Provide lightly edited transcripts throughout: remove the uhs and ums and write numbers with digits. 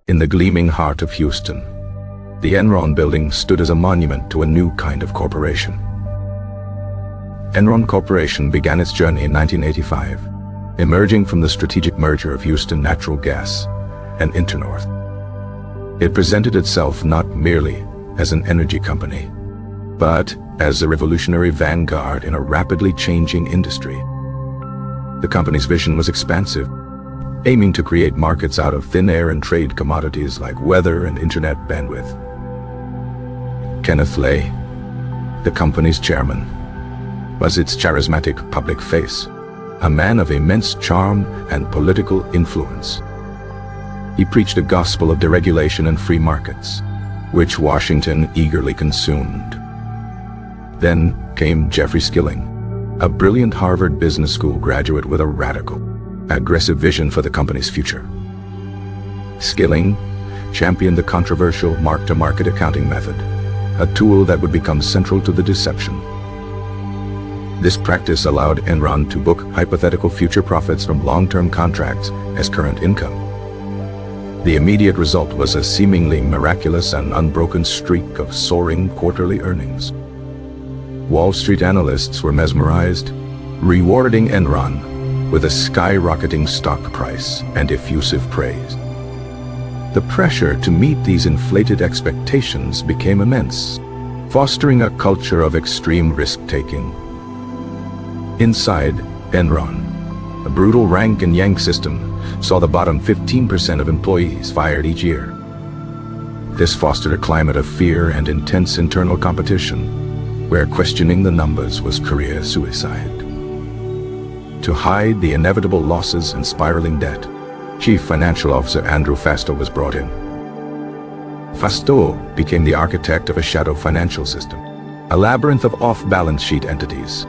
In the gleaming heart of Houston, the Enron building stood as a monument to a new kind of corporation. Enron Corporation began its journey in 1985, emerging from the strategic merger of Houston Natural Gas and Internorth. It presented itself not merely as an energy company, but as a revolutionary vanguard in a rapidly changing industry. The company's vision was expansive, aiming to create markets out of thin air and trade commodities like weather and internet bandwidth. Kenneth Lay, the company's chairman, was its charismatic public face, a man of immense charm and political influence. He preached a gospel of deregulation and free markets, which Washington eagerly consumed. Then came Jeffrey Skilling, a brilliant Harvard Business School graduate with a radical, aggressive vision for the company's future. Skilling championed the controversial mark-to-market accounting method, a tool that would become central to the deception. This practice allowed Enron to book hypothetical future profits from long-term contracts as current income. The immediate result was a seemingly miraculous and unbroken streak of soaring quarterly earnings. Wall Street analysts were mesmerized, rewarding Enron with a skyrocketing stock price and effusive praise. The pressure to meet these inflated expectations became immense, fostering a culture of extreme risk-taking. Inside Enron, a brutal rank-and-yank system saw the bottom 15% of employees fired each year. This fostered a climate of fear and intense internal competition, where questioning the numbers was career suicide. To hide the inevitable losses and spiraling debt, Chief Financial Officer Andrew Fastow was brought in. Fastow became the architect of a shadow financial system, a labyrinth of off-balance sheet entities.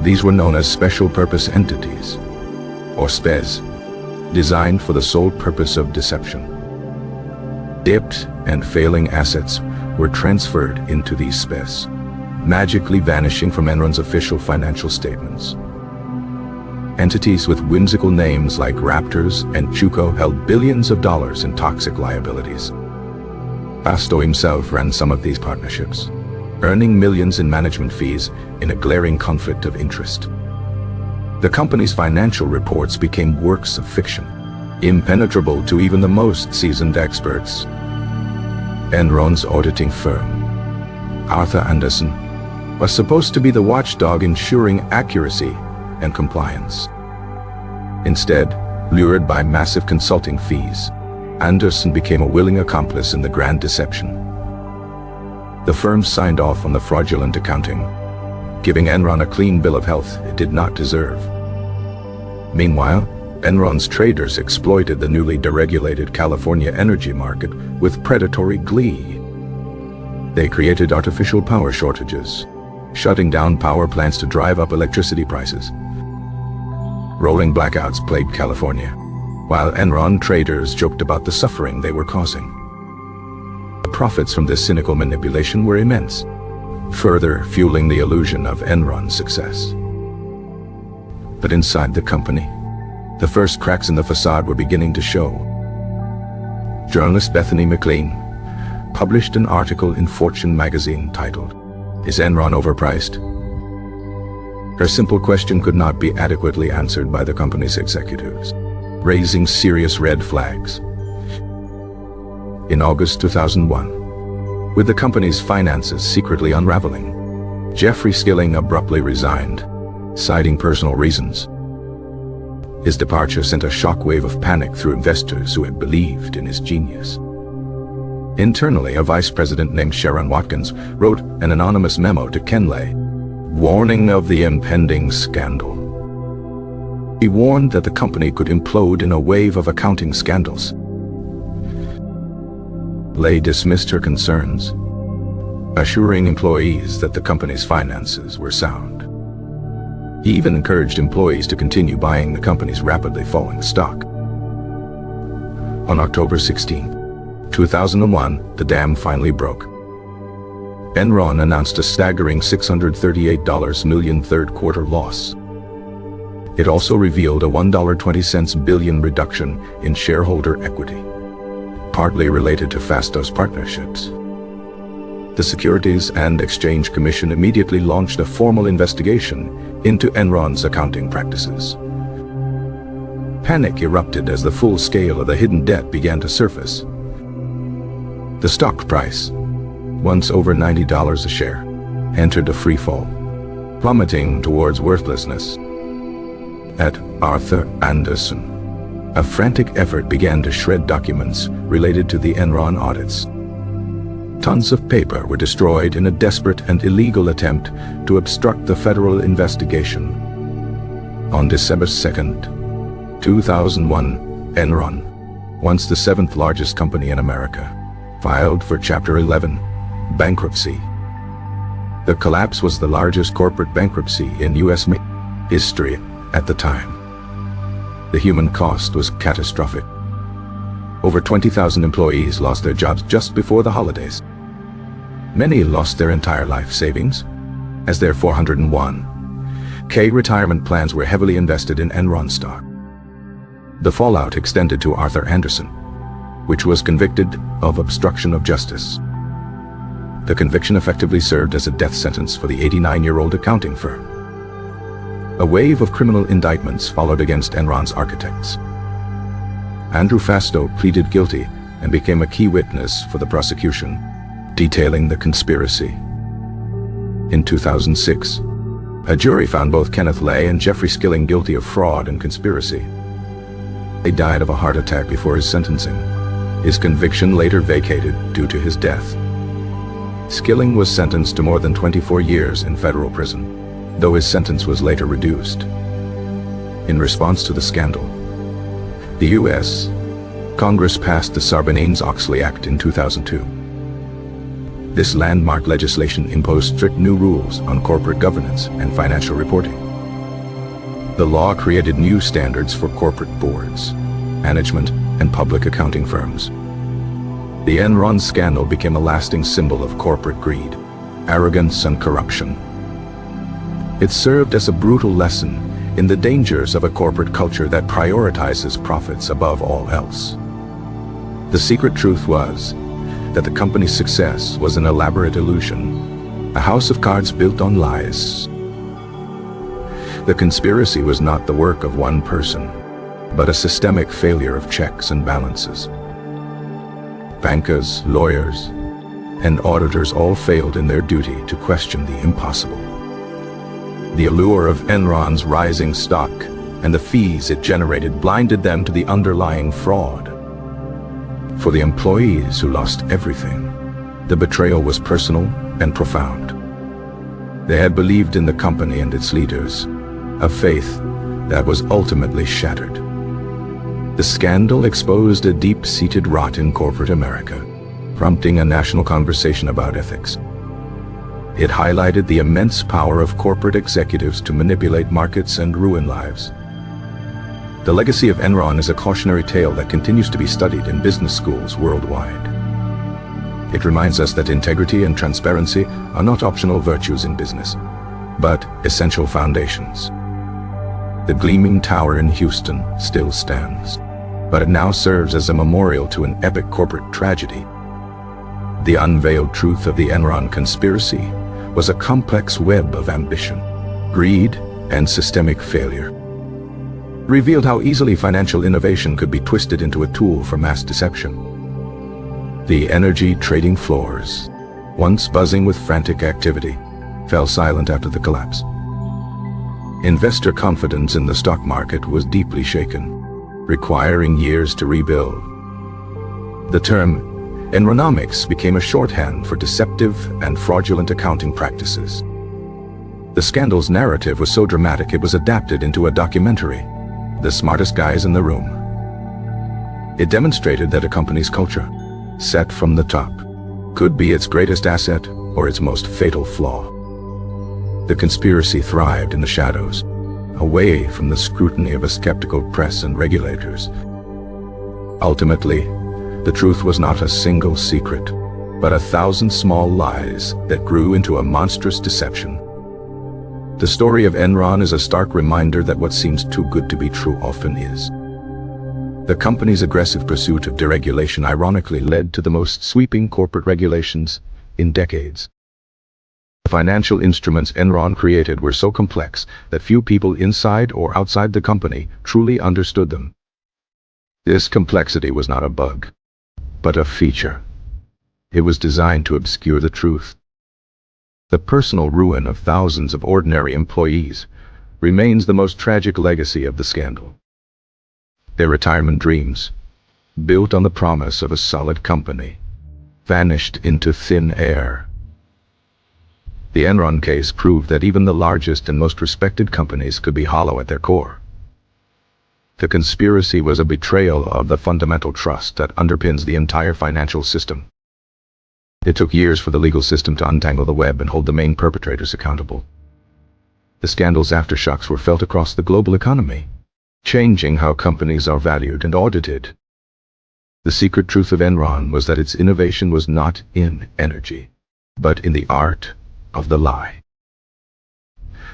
These were known as special purpose entities, or SPEs, designed for the sole purpose of deception. Dipped and failing assets were transferred into these SPEs, magically vanishing from Enron's official financial statements. Entities with whimsical names like Raptors and Chuco held billions of dollars in toxic liabilities. Fastow himself ran some of these partnerships, earning millions in management fees in a glaring conflict of interest. The company's financial reports became works of fiction, impenetrable to even the most seasoned experts. Enron's auditing firm, Arthur Andersen, was supposed to be the watchdog ensuring accuracy and compliance. Instead, lured by massive consulting fees, Andersen became a willing accomplice in the grand deception. The firm signed off on the fraudulent accounting, giving Enron a clean bill of health it did not deserve. Meanwhile, Enron's traders exploited the newly deregulated California energy market with predatory glee. They created artificial power shortages, shutting down power plants to drive up electricity prices. Rolling blackouts plagued California, while Enron traders joked about the suffering they were causing. The profits from this cynical manipulation were immense, further fueling the illusion of Enron's success. But inside the company, the first cracks in the facade were beginning to show. Journalist Bethany McLean published an article in Fortune magazine titled, "Is Enron Overpriced?" Her simple question could not be adequately answered by the company's executives, raising serious red flags. In August 2001, with the company's finances secretly unraveling, Jeffrey Skilling abruptly resigned, citing personal reasons. His departure sent a shockwave of panic through investors who had believed in his genius. Internally, a vice president named Sharon Watkins wrote an anonymous memo to Ken Lay, warning of the impending scandal. He warned that the company could implode in a wave of accounting scandals. Lay dismissed her concerns, assuring employees that the company's finances were sound. He even encouraged employees to continue buying the company's rapidly falling stock. On October 16, 2001, the dam finally broke. Enron announced a staggering $638 million third-quarter loss. It also revealed a $1.20 billion reduction in shareholder equity, partly related to Fastos partnerships. The Securities and Exchange Commission immediately launched a formal investigation into Enron's accounting practices. Panic erupted as the full scale of the hidden debt began to surface. The stock price, once over $90 a share, entered a free fall, plummeting towards worthlessness. At Arthur Andersen, a frantic effort began to shred documents related to the Enron audits. Tons of paper were destroyed in a desperate and illegal attempt to obstruct the federal investigation. On December 2, 2001, Enron, once the seventh largest company in America, filed for Chapter 11 bankruptcy. The collapse was the largest corporate bankruptcy in U.S. history at the time. The human cost was catastrophic. Over 20,000 employees lost their jobs just before the holidays. Many lost their entire life savings, as their 401k retirement plans were heavily invested in Enron stock. The fallout extended to Arthur Andersen, which was convicted of obstruction of justice. The conviction effectively served as a death sentence for the 89-year-old accounting firm. A wave of criminal indictments followed against Enron's architects. Andrew Fastow pleaded guilty and became a key witness for the prosecution, detailing the conspiracy. In 2006, a jury found both Kenneth Lay and Jeffrey Skilling guilty of fraud and conspiracy. They died of a heart attack before his sentencing. His conviction later vacated due to his death. Skilling was sentenced to more than 24 years in federal prison, though his sentence was later reduced. In response to the scandal, the U.S. Congress passed the Sarbanes-Oxley Act in 2002. This landmark legislation imposed strict new rules on corporate governance and financial reporting. The law created new standards for corporate boards, management, and public accounting firms. The Enron scandal became a lasting symbol of corporate greed, arrogance, and corruption. It served as a brutal lesson in the dangers of a corporate culture that prioritizes profits above all else. The secret truth was that the company's success was an elaborate illusion, a house of cards built on lies. The conspiracy was not the work of one person, but a systemic failure of checks and balances. Bankers, lawyers, and auditors all failed in their duty to question the impossible. The allure of Enron's rising stock and the fees it generated blinded them to the underlying fraud. For the employees who lost everything, the betrayal was personal and profound. They had believed in the company and its leaders, a faith that was ultimately shattered. The scandal exposed a deep-seated rot in corporate America, prompting a national conversation about ethics. It highlighted the immense power of corporate executives to manipulate markets and ruin lives. The legacy of Enron is a cautionary tale that continues to be studied in business schools worldwide. It reminds us that integrity and transparency are not optional virtues in business, but essential foundations. The gleaming tower in Houston still stands, but it now serves as a memorial to an epic corporate tragedy. The unveiled truth of the Enron conspiracy was a complex web of ambition, greed, and systemic failure. It revealed how easily financial innovation could be twisted into a tool for mass deception. The energy trading floors, once buzzing with frantic activity, fell silent after the collapse. Investor confidence in the stock market was deeply shaken, requiring years to rebuild. The term Enronomics became a shorthand for deceptive and fraudulent accounting practices. The scandal's narrative was so dramatic it was adapted into a documentary, The Smartest Guys in the Room. It demonstrated that a company's culture, set from the top, could be its greatest asset or its most fatal flaw. The conspiracy thrived in the shadows, away from the scrutiny of a skeptical press and regulators. Ultimately, the truth was not a single secret, but 1,000 small lies that grew into a monstrous deception. The story of Enron is a stark reminder that what seems too good to be true often is. The company's aggressive pursuit of deregulation ironically led to the most sweeping corporate regulations in decades. The financial instruments Enron created were so complex that few people inside or outside the company truly understood them. This complexity was not a bug, but a feature. It was designed to obscure the truth. The personal ruin of thousands of ordinary employees remains the most tragic legacy of the scandal. Their retirement dreams, built on the promise of a solid company, vanished into thin air. The Enron case proved that even the largest and most respected companies could be hollow at their core. The conspiracy was a betrayal of the fundamental trust that underpins the entire financial system. It took years for the legal system to untangle the web and hold the main perpetrators accountable. The scandal's aftershocks were felt across the global economy, changing how companies are valued and audited. The secret truth of Enron was that its innovation was not in energy, but in the art of the lie.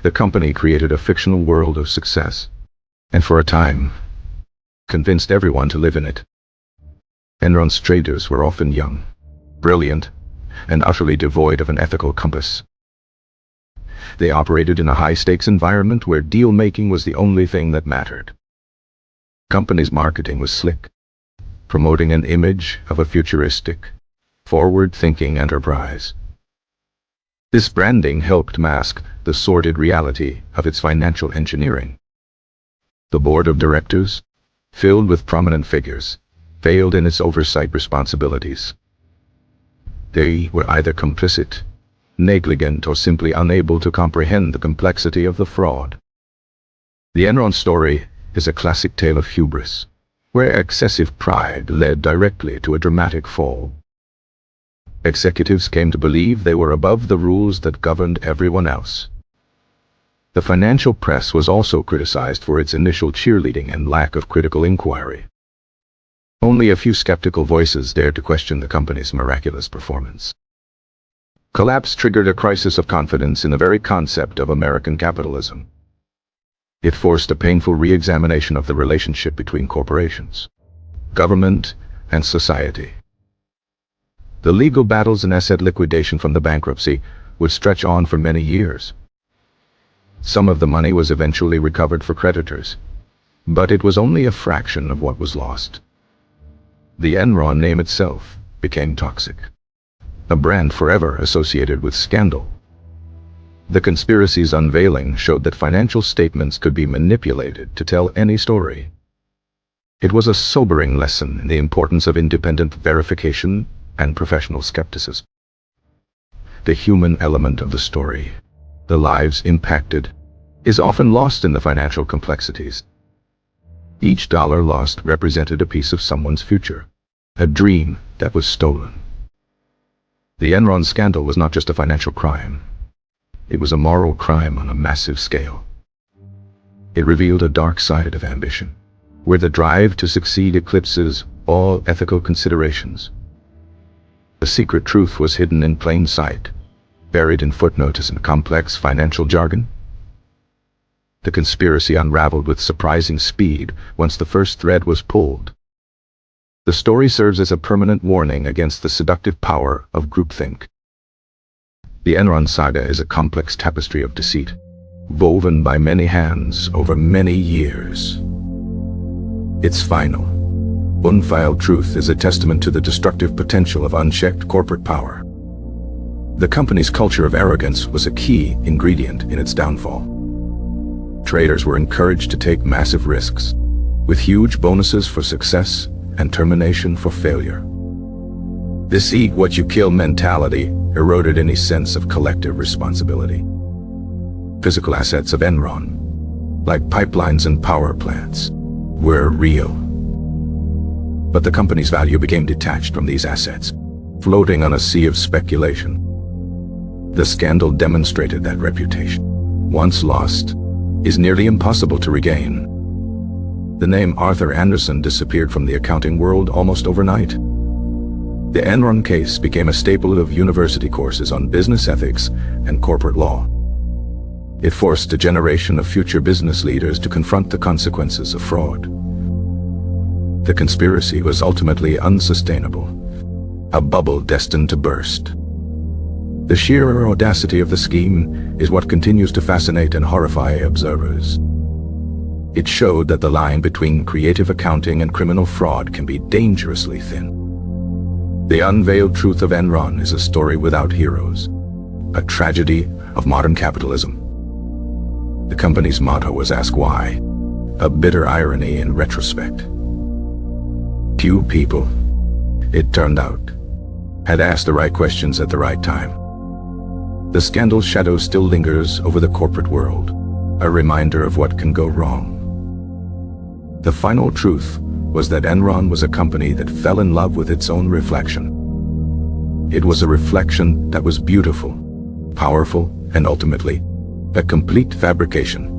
The company created a fictional world of success, and for a time, convinced everyone to live in it. Enron's traders were often young, brilliant, and utterly devoid of an ethical compass. They operated in a high-stakes environment where deal-making was the only thing that mattered. The company's marketing was slick, promoting an image of a futuristic, forward-thinking enterprise. This branding helped mask the sordid reality of its financial engineering. The board of directors, filled with prominent figures, failed in its oversight responsibilities. They were either complicit, negligent, or simply unable to comprehend the complexity of the fraud. The Enron story is a classic tale of hubris, where excessive pride led directly to a dramatic fall. Executives came to believe they were above the rules that governed everyone else. The financial press was also criticized for its initial cheerleading and lack of critical inquiry. Only a few skeptical voices dared to question the company's miraculous performance. Collapse triggered a crisis of confidence in the very concept of American capitalism. It forced a painful re-examination of the relationship between corporations, government, and society. The legal battles and asset liquidation from the bankruptcy would stretch on for many years. Some of the money was eventually recovered for creditors, but it was only a fraction of what was lost. The Enron name itself became toxic, a brand forever associated with scandal. The conspiracy's unveiling showed that financial statements could be manipulated to tell any story. It was a sobering lesson in the importance of independent verification and professional skepticism. The human element of the story, the lives impacted, is often lost in the financial complexities. Each dollar lost represented a piece of someone's future, a dream that was stolen. The Enron scandal was not just a financial crime. It was a moral crime on a massive scale. It revealed a dark side of ambition, where the drive to succeed eclipses all ethical considerations. The secret truth was hidden in plain sight, buried in footnotes and complex financial jargon. The conspiracy unraveled with surprising speed once the first thread was pulled. The story serves as a permanent warning against the seductive power of groupthink. The Enron saga is a complex tapestry of deceit, woven by many hands over many years. Its final, unveiled truth is a testament to the destructive potential of unchecked corporate power. The company's culture of arrogance was a key ingredient in its downfall. Traders were encouraged to take massive risks, with huge bonuses for success and termination for failure. This eat-what-you-kill mentality eroded any sense of collective responsibility. Physical assets of Enron, like pipelines and power plants, were real. But the company's value became detached from these assets, floating on a sea of speculation. The scandal demonstrated that reputation, once lost, is nearly impossible to regain. The name Arthur Andersen disappeared from the accounting world almost overnight. The Enron case became a staple of university courses on business ethics and corporate law. It forced a generation of future business leaders to confront the consequences of fraud. The conspiracy was ultimately unsustainable, a bubble destined to burst. The sheer audacity of the scheme is what continues to fascinate and horrify observers. It showed that the line between creative accounting and criminal fraud can be dangerously thin. The unveiled truth of Enron is a story without heroes, a tragedy of modern capitalism. The company's motto was "Ask Why," a bitter irony in retrospect. Few people, it turned out, had asked the right questions at the right time. The scandal's shadow still lingers over the corporate world, a reminder of what can go wrong. The final truth was that Enron was a company that fell in love with its own reflection. It was a reflection that was beautiful, powerful, and ultimately, a complete fabrication.